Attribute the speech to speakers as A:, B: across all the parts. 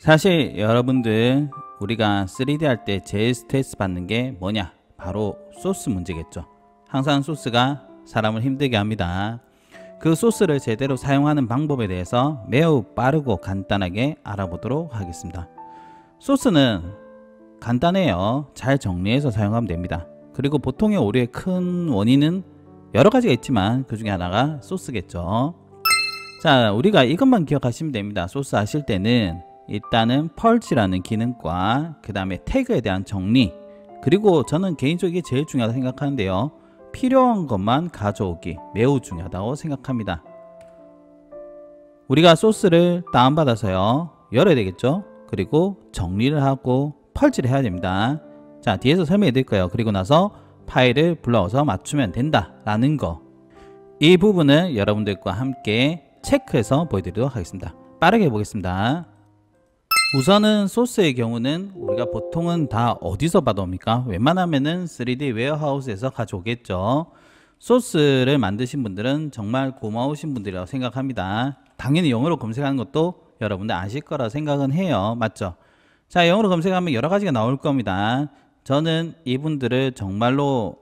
A: 사실 여러분들 우리가 3D 할 때 제일 스트레스 받는 게 뭐냐? 바로 소스 문제겠죠. 항상 소스가 사람을 힘들게 합니다. 그 소스를 제대로 사용하는 방법에 대해서 매우 빠르고 간단하게 알아보도록 하겠습니다. 소스는 간단해요. 잘 정리해서 사용하면 됩니다. 그리고 보통의 오류의 큰 원인은 여러 가지가 있지만 그 중에 하나가 소스겠죠. 자, 우리가 이것만 기억하시면 됩니다. 소스 하실 때는 일단은 펄치라는 기능과 그 다음에 태그에 대한 정리, 그리고 저는 개인적으로 이게 제일 중요하다고 생각하는데요. 필요한 것만 가져오기 매우 중요하다고 생각합니다. 우리가 소스를 다운받아서요 열어야 되겠죠. 그리고 정리를 하고 펄치를 해야 됩니다. 자, 뒤에서 설명해 드릴 거예요. 그리고 나서 파일을 불러서 맞추면 된다 라는 거, 이 부분은 여러분들과 함께 체크해서 보여드리도록 하겠습니다. 빠르게 해보겠습니다. 우선은 소스의 경우는 우리가 보통은 다 어디서 받아옵니까? 웬만하면은 3D 웨어하우스에서 가져오겠죠. 소스를 만드신 분들은 정말 고마우신 분들이라고 생각합니다. 당연히 영어로 검색하는 것도 여러분들 아실 거라 생각은 해요. 맞죠? 자, 영어로 검색하면 여러 가지가 나올 겁니다. 저는 이분들을 정말로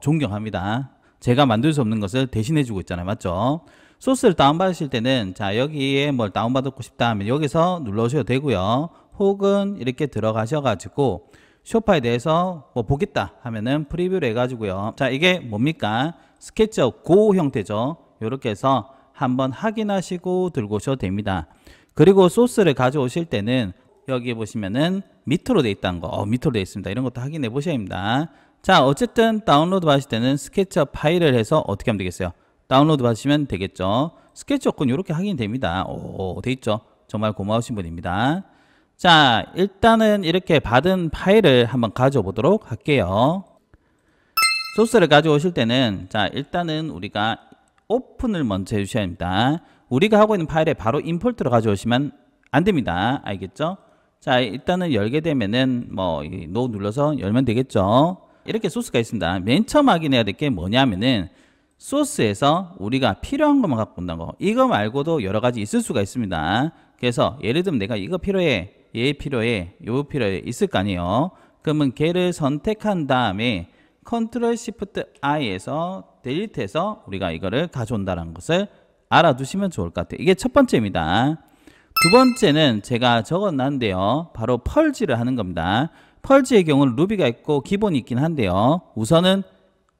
A: 존경합니다. 제가 만들 수 없는 것을 대신해 주고 있잖아요. 맞죠? 소스를 다운받으실 때는 자, 여기에 뭘 다운받고 싶다 하면 여기서 눌러주셔도 되고요. 혹은 이렇게 들어가셔 가지고 쇼파에 대해서 뭐 보겠다 하면은 프리뷰를 해가지고요. 자, 이게 뭡니까? 스케치업 고 형태죠. 이렇게 해서 한번 확인하시고 들고 오셔도 됩니다. 그리고 소스를 가져오실 때는 여기 보시면은 밑으로 돼 있다는 거, 밑으로 돼 있습니다. 이런 것도 확인해 보셔야 합니다. 자, 어쨌든 다운로드 받으실 때는 스케치업 파일을 해서 어떻게 하면 되겠어요? 다운로드 받으시면 되겠죠. 스케치업은 이렇게 확인됩니다. 돼 있죠. 정말 고마우신 분입니다. 자, 일단은 이렇게 받은 파일을 한번 가져보도록 할게요. 소스를 가져오실 때는 자, 일단은 우리가 오픈을 먼저 해주셔야 합니다. 우리가 하고 있는 파일에 바로 임포트로 가져오시면 안 됩니다. 알겠죠? 자, 일단은 열게 되면은 노 눌러서 열면 되겠죠. 이렇게 소스가 있습니다. 맨 처음 확인해야 될 게 뭐냐면은 소스에서 우리가 필요한 것만 갖고 온다는 거. 이거 말고도 여러 가지 있을 수가 있습니다. 그래서 예를 들면 내가 이거 필요해, 얘 필요해, 요 필요해 있을 거 아니에요. 그러면 걔를 선택한 다음에 컨트롤 시프트 I에서 딜리트해서 우리가 이거를 가져온다는 것을 알아두시면 좋을 것 같아요. 이게 첫 번째입니다. 두 번째는 제가 적어놨는데요. 바로 펄지를 하는 겁니다. 펄지의 경우는 루비가 있고 기본이 있긴 한데요. 우선은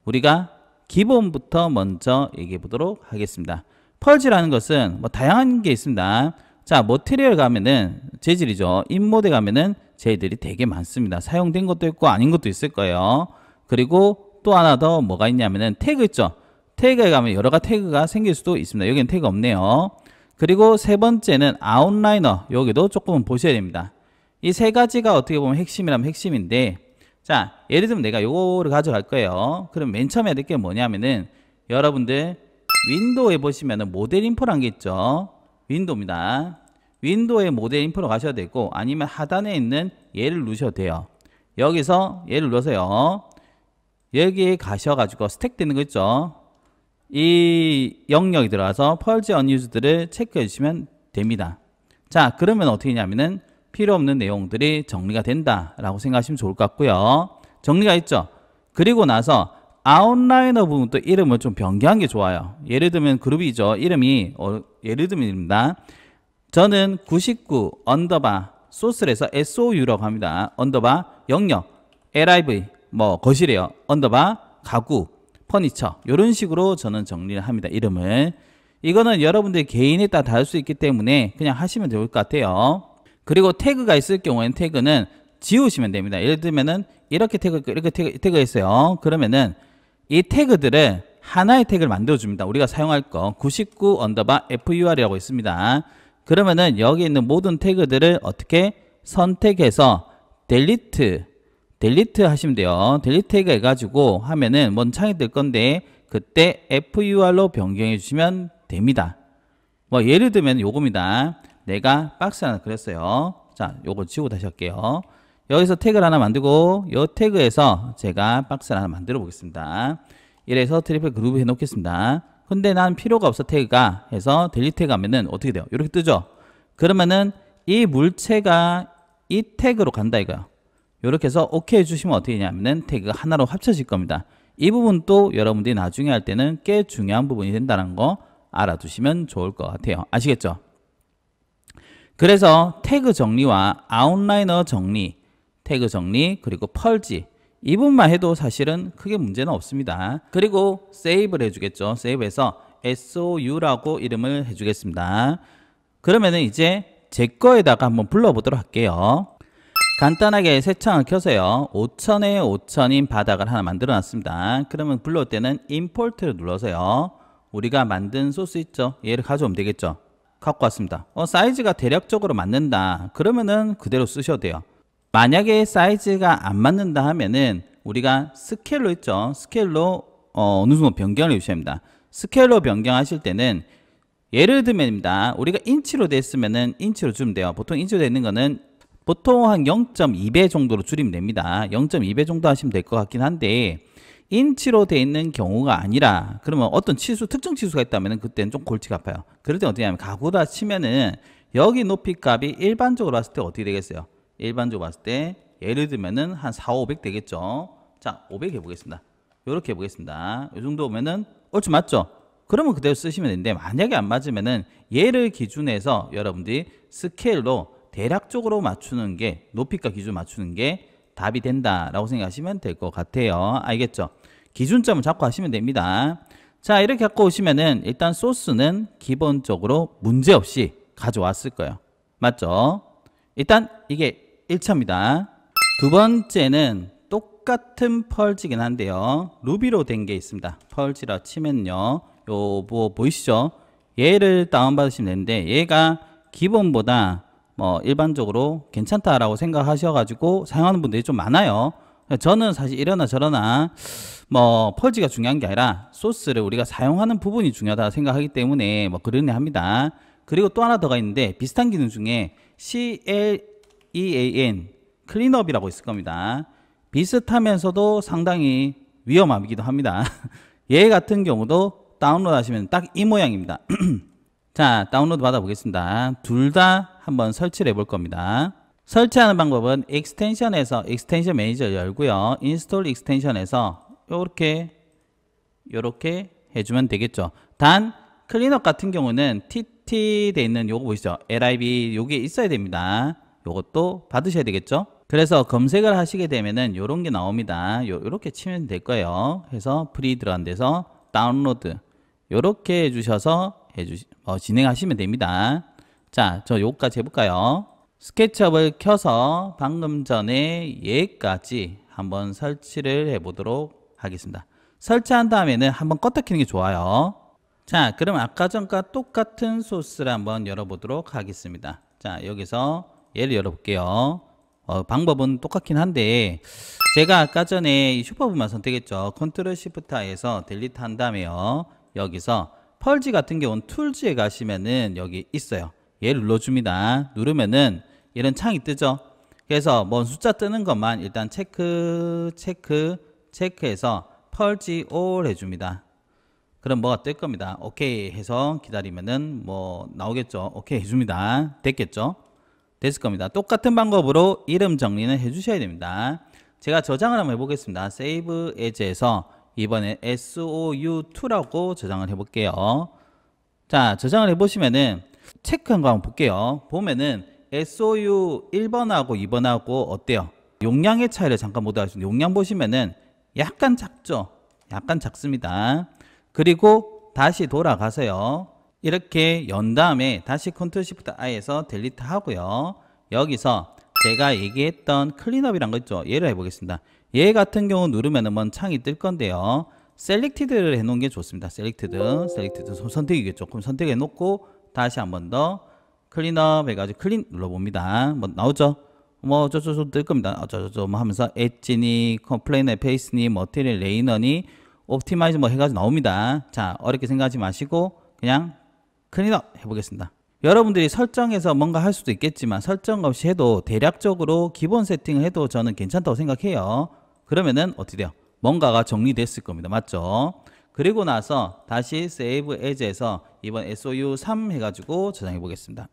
A: 우리가 기본부터 먼저 얘기해 보도록 하겠습니다. 펄지라는 것은 다양한 게 있습니다. 자, 머티리얼 가면은 재질이죠. 인모드에 가면은 재질이 되게 많습니다. 사용된 것도 있고 아닌 것도 있을 거예요. 그리고 또 하나 더 뭐가 있냐면은 태그 있죠. 태그에 가면 여러 가지 태그가 생길 수도 있습니다. 여기는 태그 없네요. 그리고 세 번째는 아웃라이너, 여기도 조금 보셔야 됩니다. 이 세 가지가 어떻게 보면 핵심이라면 핵심인데, 자, 예를 들면 내가 요거를 가져갈 거예요. 그럼 맨 처음에 해야 될 게 뭐냐면은 여러분들 윈도우에 보시면은 모델 인포라는 게 있죠. 윈도우입니다. 윈도우에 모델 인포로 가셔야 되고, 아니면 하단에 있는 얘를 누르셔도 돼요. 여기서 얘를 눌러서요, 여기에 가셔가지고 스택 되는 거 있죠. 이 영역이 들어가서 펄지 언유즈들을 체크해 주시면 됩니다. 자, 그러면 어떻게 하냐면은 필요 없는 내용들이 정리가 된다라고 생각하시면 좋을 것 같고요. 정리가 있죠. 그리고 나서 아웃라이너 부분도 이름을 좀 변경한 게 좋아요. 예를 들면 그룹이죠. 이름이 예를 들면입니다. 저는 99 언더바 소스를 해서 SOU라고 합니다. 언더바 영역 LIV 거실이에요. 언더바 가구 퍼니처, 이런 식으로 저는 정리를 합니다. 이름을. 이거는 여러분들 개인에 따라 다를 수 있기 때문에 그냥 하시면 좋을 것 같아요. 그리고 태그가 있을 경우에는 태그는 지우시면 됩니다. 예를 들면은 이렇게 태그가 있어요. 그러면은 이 태그들을 하나의 태그를 만들어 줍니다. 우리가 사용할 거 99 언더바 FUR이라고 있습니다. 그러면은 여기 있는 모든 태그들을 어떻게 선택해서 델리트 하시면 돼요. 델리트 태그 해가지고 하면은 뭔 창이 뜰 건데 그때 FUR로 변경해 주시면 됩니다. 예를 들면 요겁니다. 내가 박스 하나 그렸어요. 자, 요거 지우고 다시 할게요. 여기서 태그를 하나 만들고 이 태그에서 제가 박스를 하나 만들어 보겠습니다. 이래서 트리플 그룹 해 놓겠습니다. 근데 난 필요가 없어 태그가 해서 델리트 태그 하면은 어떻게 돼요? 이렇게 뜨죠? 그러면은 이 물체가 이 태그로 간다 이거요. 이렇게 해서 오케이 해주시면 어떻게 되냐면은 태그가 하나로 합쳐질 겁니다. 이 부분도 여러분들이 나중에 할 때는 꽤 중요한 부분이 된다는 거 알아두시면 좋을 것 같아요. 아시겠죠? 그래서 태그 정리와 아웃라이너 정리, 태그 정리, 그리고 펄지 이 부분만 해도 사실은 크게 문제는 없습니다. 그리고 세이브를 해주겠죠. 세이브해서 SOU라고 이름을 해주겠습니다. 그러면은 이제 제 거에다가 한번 불러보도록 할게요. 간단하게 새 창을 켜서요. 5000에 5000인 바닥을 하나 만들어 놨습니다. 그러면 불러올 때는 임포트를 눌러서요. 우리가 만든 소스 있죠? 얘를 가져오면 되겠죠? 갖고 왔습니다. 사이즈가 대략적으로 맞는다. 그러면은 그대로 쓰셔도 돼요. 만약에 사이즈가 안 맞는다 하면은 우리가 스케일로 있죠? 스케일로 어느 정도 변경을 해주셔야 합니다. 스케일로 변경하실 때는 예를 들면입니다. 우리가 인치로 됐으면은 인치로 주면 돼요. 보통 인치로 되는 거는 보통 한 0.2배 정도로 줄이면 됩니다. 0.2배 정도 하시면 될 것 같긴 한데 인치로 돼 있는 경우가 아니라 그러면 어떤 치수 특정 치수가 있다면 그때는 좀 골치가 아파요. 그럴 때 어떻게 하면 가구다 치면은 여기 높이 값이 일반적으로 봤을 때 어떻게 되겠어요? 일반적으로 봤을 때 예를 들면은 한 4, 500 되겠죠. 자, 500 해보겠습니다. 이렇게 해보겠습니다. 이 정도 오면은 얼추 맞죠? 그러면 그대로 쓰시면 되는데 만약에 안 맞으면은 얘를 기준해서 여러분들이 스케일로 대략적으로 맞추는 게 높이값 기준 맞추는 게 답이 된다라고 생각하시면 될 것 같아요. 알겠죠? 기준점을 잡고 하시면 됩니다. 자, 이렇게 갖고 오시면은 일단 소스는 기본적으로 문제없이 가져왔을 거예요. 맞죠? 일단 이게 1차입니다. 두 번째는 똑같은 펄지긴 한데요. 루비로 된 게 있습니다. 펄지라 치면요. 요 뭐 보이시죠? 얘를 다운받으시면 되는데 얘가 기본보다 일반적으로 괜찮다라고 생각하셔가지고 사용하는 분들이 좀 많아요. 저는 사실 이러나 저러나 펄지가 중요한 게 아니라 소스를 우리가 사용하는 부분이 중요하다 생각하기 때문에 그러네 합니다. 그리고 또 하나 더가 있는데 비슷한 기능 중에 CLEAN 클린업이라고 있을 겁니다. 비슷하면서도 상당히 위험하기도 합니다. 얘 같은 경우도 다운로드 하시면 딱 이 모양입니다. 자, 다운로드 받아보겠습니다. 둘 다 한번 설치를 해볼 겁니다. 설치하는 방법은 익스텐션에서 익스텐션 매니저 열고요. 인스톨 익스텐션에서 요렇게 해주면 되겠죠. 단 클린업 같은 경우는 TT 돼 있는 요거 보이시죠? LIB 요게 있어야 됩니다. 요것도 받으셔야 되겠죠. 그래서 검색을 하시게 되면은 요런 게 나옵니다. 요렇게 치면 될 거예요. 해서 프리 들어간 데서 다운로드 요렇게 해주셔서 진행하시면 됩니다. 자, 저 요거까지 해볼까요? 스케치업을 켜서 방금 전에 얘까지 한번 설치를 해보도록 하겠습니다. 설치한 다음에는 한번 껐다 켜는 게 좋아요. 자, 그럼 아까 전과 똑같은 소스를 한번 열어보도록 하겠습니다. 자, 여기서 얘를 열어볼게요. 방법은 똑같긴 한데 제가 아까 전에 이 슈퍼브만 선택했죠. 컨트롤 시프트에서 델리트 한 다음에요. 여기서 펄지 같은 경우는 툴즈에 가시면은 여기 있어요. 얘를 눌러줍니다. 누르면은 이런 창이 뜨죠. 그래서 숫자 뜨는 것만 일단 체크해서 펄지 올 해줍니다. 그럼 뭐가 뜰 겁니다. 오케이 해서 기다리면은 나오겠죠. 오케이 해줍니다. 됐겠죠? 됐을 겁니다. 똑같은 방법으로 이름 정리는 해주셔야 됩니다. 제가 저장을 한번 해보겠습니다. Save As에서 이번에 SOU2라고 저장을 해볼게요. 자, 저장을 해보시면은 체크한 거 한번 볼게요. 보면은 SOU 1번하고 2번하고 어때요? 용량의 차이를 잠깐 보도록 하겠습니다. 용량 보시면은 약간 작죠? 약간 작습니다. 그리고 다시 돌아가서요. 이렇게 연 다음에 다시 컨트롤 시프트 I에서 델리트 하고요. 여기서 제가 얘기했던 클린업이란 거 있죠? 얘를 해보겠습니다. 얘 같은 경우 누르면은 창이 뜰 건데요. 셀렉티드를 해놓은 게 좋습니다. 셀렉티드 선택이겠죠. 그럼 선택해 놓고 다시 한 번 더 클린업 해가지고 클린 눌러봅니다. 나오죠? 저쪽 뜰 겁니다. 하면서 엣지니, 컴플레인의 페이스니, 머티리얼 레이너니, 옵티마이즈 해가지고 나옵니다. 자, 어렵게 생각하지 마시고 그냥 클린업 해보겠습니다. 여러분들이 설정해서 뭔가 할 수도 있겠지만 설정 없이 해도 대략적으로 기본 세팅을 해도 저는 괜찮다고 생각해요. 그러면은 어떻게 돼요? 뭔가가 정리됐을 겁니다. 맞죠? 그리고 나서 다시 Save As에서 이번 SOU3 해가지고 저장해 보겠습니다.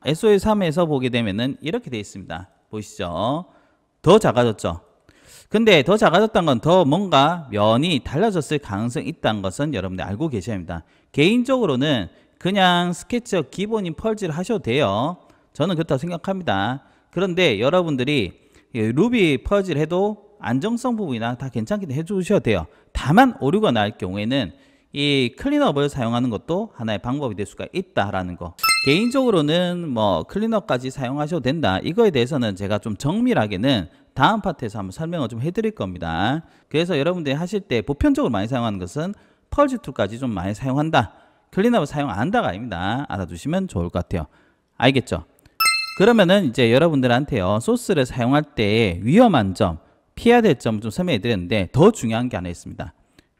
A: SOU3에서 보게 되면은 이렇게 되어 있습니다. 보이시죠? 더 작아졌죠? 근데 더 작아졌다는 건 더 뭔가 면이 달라졌을 가능성이 있다는 것은 여러분들 알고 계셔야 합니다. 개인적으로는 그냥 스케치업 기본인 펄즈를 하셔도 돼요. 저는 그렇다고 생각합니다. 그런데 여러분들이 루비 펄즈를 해도 안정성 부분이나 다 괜찮게 해주셔도 돼요. 다만 오류가 날 경우에는 이 클린업을 사용하는 것도 하나의 방법이 될 수가 있다라는 거. 개인적으로는 뭐 클린업까지 사용하셔도 된다. 이거에 대해서는 제가 좀 정밀하게는 다음 파트에서 한번 설명을 좀 해드릴 겁니다. 그래서 여러분들이 하실 때 보편적으로 많이 사용하는 것은 펄즈 툴까지 좀 많이 사용한다. 클린업을 사용 안 한다가 아닙니다. 알아두시면 좋을 것 같아요. 알겠죠? 그러면은 이제 여러분들한테요, 소스를 사용할 때 위험한 점, 피해야 될 점 좀 설명해 드렸는데 더 중요한 게 하나 있습니다.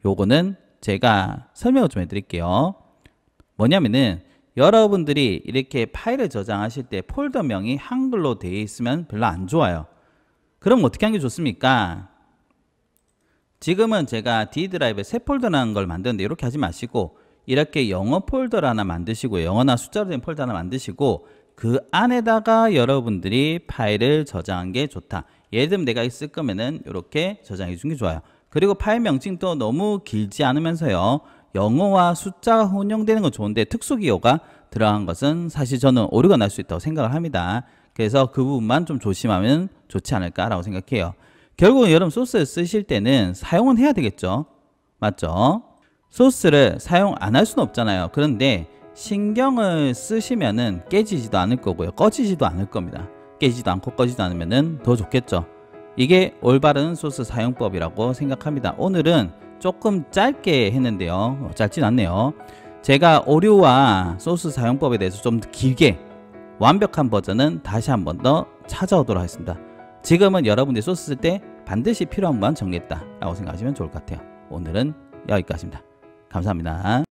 A: 요거는 제가 설명을 좀 해드릴게요. 뭐냐면은 여러분들이 이렇게 파일을 저장하실 때 폴더명이 한글로 되어 있으면 별로 안 좋아요. 그럼 어떻게 하는 게 좋습니까? 지금은 제가 D 드라이브에 새 폴더라는 걸 만드는데 이렇게 하지 마시고 이렇게 영어 폴더를 하나 만드시고 영어나 숫자로 된 폴더 하나 만드시고 그 안에다가 여러분들이 파일을 저장한 게 좋다. 예를 들면 내가 있을 거면은 이렇게 저장해 주는 게 좋아요. 그리고 파일 명칭도 너무 길지 않으면서요, 영어와 숫자가 혼용되는 건 좋은데 특수기호가 들어간 것은 사실 저는 오류가 날 수 있다고 생각을 합니다. 그래서 그 부분만 좀 조심하면 좋지 않을까라고 생각해요. 결국은 여러분 소스를 쓰실 때는 사용은 해야 되겠죠. 맞죠? 소스를 사용 안 할 수는 없잖아요. 그런데 신경을 쓰시면은 깨지지도 않을 거고요. 꺼지지도 않을 겁니다. 깨지지도 않고 꺼지지도 않으면은 더 좋겠죠. 이게 올바른 소스 사용법이라고 생각합니다. 오늘은 조금 짧게 했는데요. 짧진 않네요. 제가 오류와 소스 사용법에 대해서 좀 더 길게 완벽한 버전은 다시 한 번 더 찾아오도록 하겠습니다. 지금은 여러분들이 소스 쓸 때 반드시 필요한 것만 정리했다 라고 생각하시면 좋을 것 같아요. 오늘은 여기까지입니다. 감사합니다.